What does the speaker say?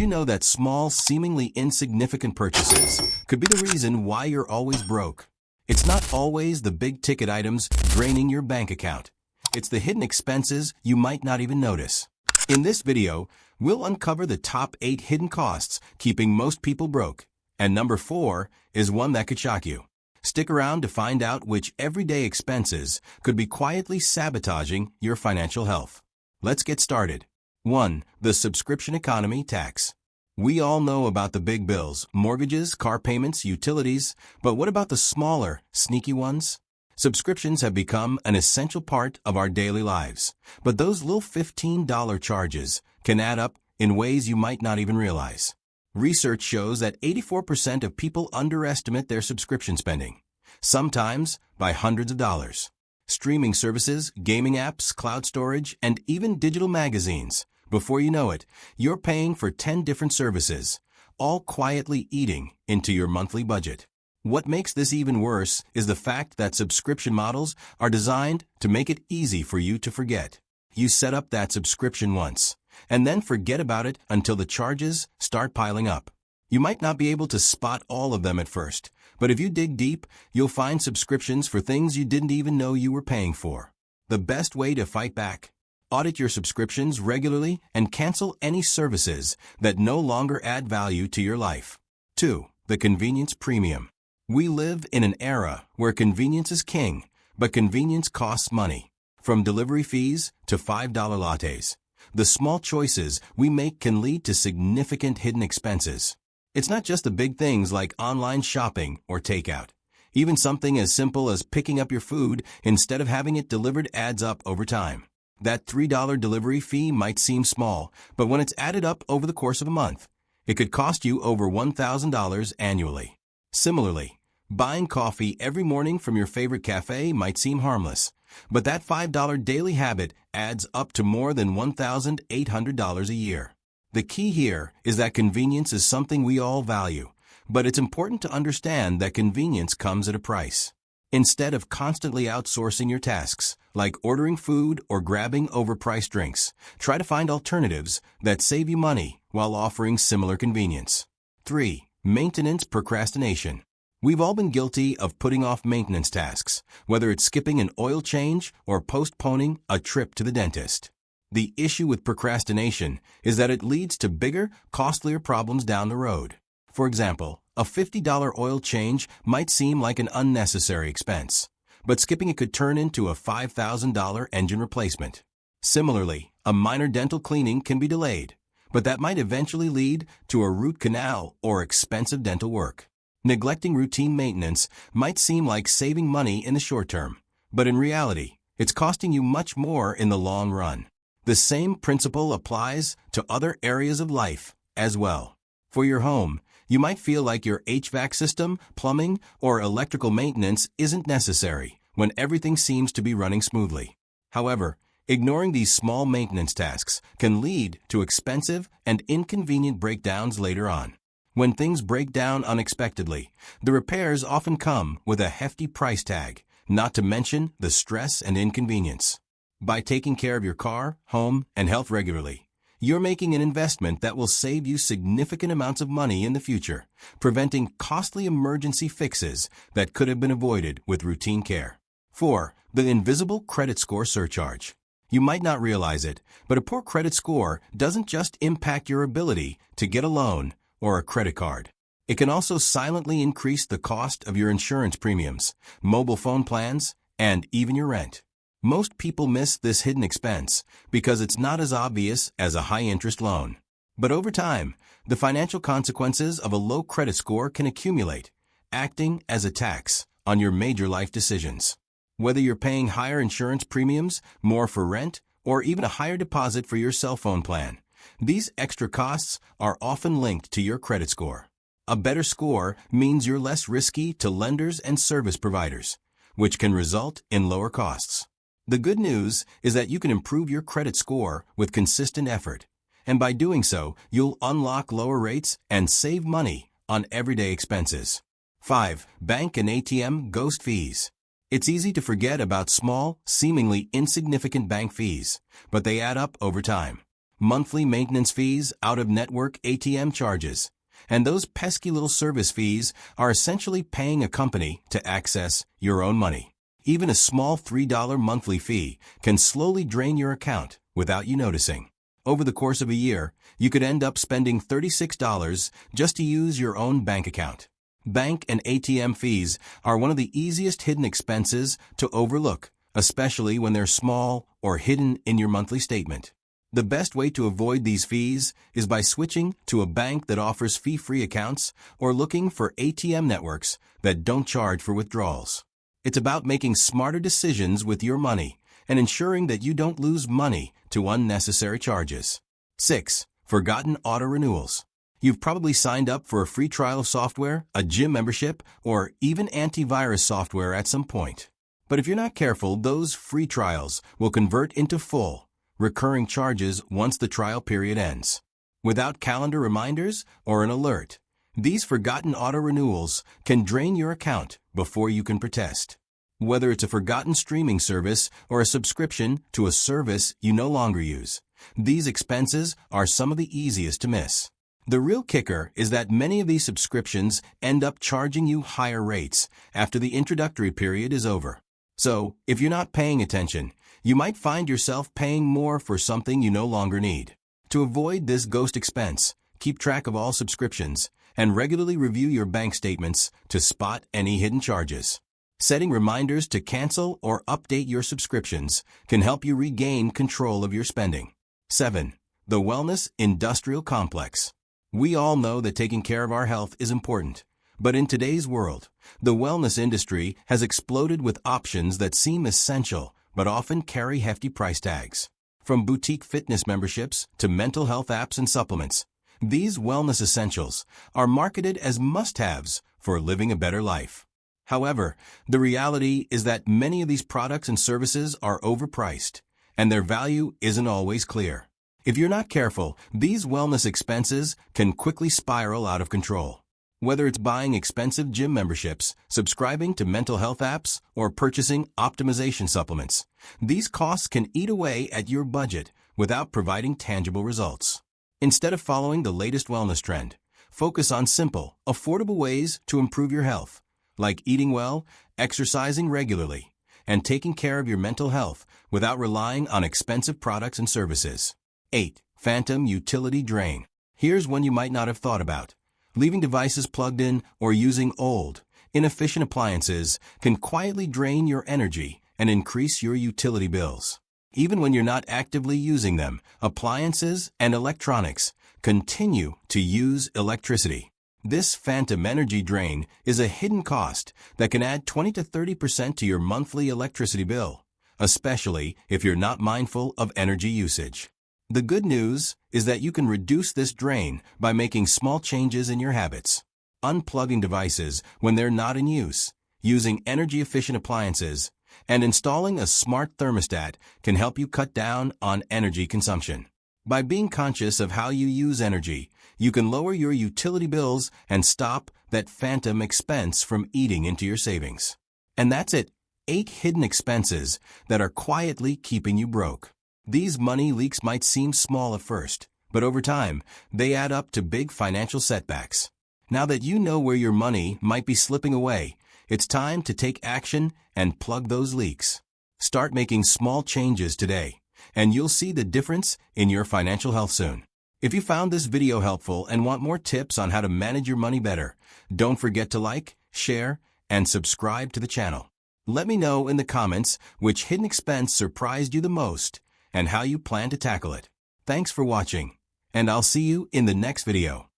you know that small, seemingly insignificant purchases could be the reason why you're always broke? It's not always the big-ticket items draining your bank account. It's the hidden expenses you might not even notice. In this video, we'll uncover the top 8 hidden costs keeping most people broke. And number 4 is one that could shock you. Stick around to find out which everyday expenses could be quietly sabotaging your financial health. Let's get started. 1. The subscription economy tax. We all know about the big bills, mortgages, car payments, utilities, but what about the smaller, sneaky ones? Subscriptions have become an essential part of our daily lives, but those little $15 charges can add up in ways you might not even realize. Research shows that 84% of people underestimate their subscription spending, sometimes by hundreds of dollars. Streaming services, gaming apps, cloud storage, and even digital magazines. Before you know it, you're paying for 10 different services, all quietly eating into your monthly budget. What makes this even worse is the fact that subscription models are designed to make it easy for you to forget. You set up that subscription once, and then forget about it until the charges start piling up. You might not be able to spot all of them at first, but if you dig deep, you'll find subscriptions for things you didn't even know you were paying for. The best way to fight back: audit your subscriptions regularly and cancel any services that no longer add value to your life. 2. The convenience premium. We live in an era where convenience is king, but convenience costs money. From delivery fees to $5 lattes, the small choices we make can lead to significant hidden expenses. It's not just the big things like online shopping or takeout. Even something as simple as picking up your food instead of having it delivered adds up over time. That $3 delivery fee might seem small, but when it's added up over the course of a month, it could cost you over $1,000 annually. Similarly, buying coffee every morning from your favorite cafe might seem harmless, but that $5 daily habit adds up to more than $1,800 a year. The key here is that convenience is something we all value, but it's important to understand that convenience comes at a price. Instead of constantly outsourcing your tasks, like ordering food or grabbing overpriced drinks, try to find alternatives that save you money while offering similar convenience. 3. Maintenance procrastination. We've all been guilty of putting off maintenance tasks, whether it's skipping an oil change or postponing a trip to the dentist. The issue with procrastination is that it leads to bigger, costlier problems down the road. For example, a $50 oil change might seem like an unnecessary expense, but skipping it could turn into a $5,000 engine replacement. Similarly, a minor dental cleaning can be delayed, but that might eventually lead to a root canal or expensive dental work. Neglecting routine maintenance might seem like saving money in the short term, but in reality, it's costing you much more in the long run. The same principle applies to other areas of life as well. For your home, you might feel like your HVAC system, plumbing, or electrical maintenance isn't necessary when everything seems to be running smoothly. However, ignoring these small maintenance tasks can lead to expensive and inconvenient breakdowns later on. When things break down unexpectedly, the repairs often come with a hefty price tag, not to mention the stress and inconvenience. By taking care of your car, home, and health regularly, you're making an investment that will save you significant amounts of money in the future, preventing costly emergency fixes that could have been avoided with routine care. 4. The invisible credit score surcharge. You might not realize it, but a poor credit score doesn't just impact your ability to get a loan or a credit card. It can also silently increase the cost of your insurance premiums, mobile phone plans, and even your rent. Most people miss this hidden expense because it's not as obvious as a high-interest loan. But over time, the financial consequences of a low credit score can accumulate, acting as a tax on your major life decisions. Whether you're paying higher insurance premiums, more for rent, or even a higher deposit for your cell phone plan, these extra costs are often linked to your credit score. A better score means you're less risky to lenders and service providers, which can result in lower costs. The good news is that you can improve your credit score with consistent effort, and by doing so, you'll unlock lower rates and save money on everyday expenses. 5. Bank and ATM ghost fees. It's easy to forget about small, seemingly insignificant bank fees, but they add up over time. monthly maintenance fees, out-of-network ATM charges. And those pesky little service fees are essentially paying a company to access your own money. Even a small $3 monthly fee can slowly drain your account without you noticing. Over the course of a year, you could end up spending $36 just to use your own bank account. Bank and ATM fees are one of the easiest hidden expenses to overlook, especially when they're small or hidden in your monthly statement. The best way to avoid these fees is by switching to a bank that offers fee-free accounts or looking for ATM networks that don't charge for withdrawals. It's about making smarter decisions with your money and ensuring that you don't lose money to unnecessary charges. 6. Forgotten auto renewals. You've probably signed up for a free trial of software, a gym membership, or even antivirus software at some point. But if you're not careful, those free trials will convert into full, recurring charges once the trial period ends. Without calendar reminders or an alert, these forgotten auto renewals can drain your account before you can protest. Whether it's a forgotten streaming service or a subscription to a service you no longer use, these expenses are some of the easiest to miss. The real kicker is that many of these subscriptions end up charging you higher rates after the introductory period is over. So, if you're not paying attention, you might find yourself paying more for something you no longer need. To avoid this ghost expense, keep track of all subscriptions and regularly review your bank statements to spot any hidden charges. Setting reminders to cancel or update your subscriptions can help you regain control of your spending. 7. The wellness industrial complex. We all know that taking care of our health is important, but in today's world, the wellness industry has exploded with options that seem essential but often carry hefty price tags. From boutique fitness memberships to mental health apps and supplements, these wellness essentials are marketed as must-haves for living a better life. However, the reality is that many of these products and services are overpriced, and their value isn't always clear. If you're not careful, these wellness expenses can quickly spiral out of control. Whether it's buying expensive gym memberships, subscribing to mental health apps, or purchasing optimization supplements, these costs can eat away at your budget without providing tangible results. Instead of following the latest wellness trend, focus on simple, affordable ways to improve your health, like eating well, exercising regularly, and taking care of your mental health without relying on expensive products and services. 8. Phantom utility drain. Here's one you might not have thought about. Leaving devices plugged in or using old, inefficient appliances can quietly drain your energy and increase your utility bills. Even when you're not actively using them, appliances and electronics continue to use electricity. This phantom energy drain is a hidden cost that can add 20 to 30% to your monthly electricity bill, especially if you're not mindful of energy usage. The good news is that you can reduce this drain by making small changes in your habits. Unplugging devices when they're not in use, using energy-efficient appliances, and installing a smart thermostat can help you cut down on energy consumption. By being conscious of how you use energy, you can lower your utility bills and stop that phantom expense from eating into your savings. And that's it. 8 hidden expenses that are quietly keeping you broke. These money leaks might seem small at first, but over time, they add up to big financial setbacks. Now that you know where your money might be slipping away, it's time to take action and plug those leaks. Start making small changes today, and you'll see the difference in your financial health soon. If you found this video helpful and want more tips on how to manage your money better, don't forget to like, share, and subscribe to the channel. Let me know in the comments which hidden expense surprised you the most and how you plan to tackle it. Thanks for watching, and I'll see you in the next video.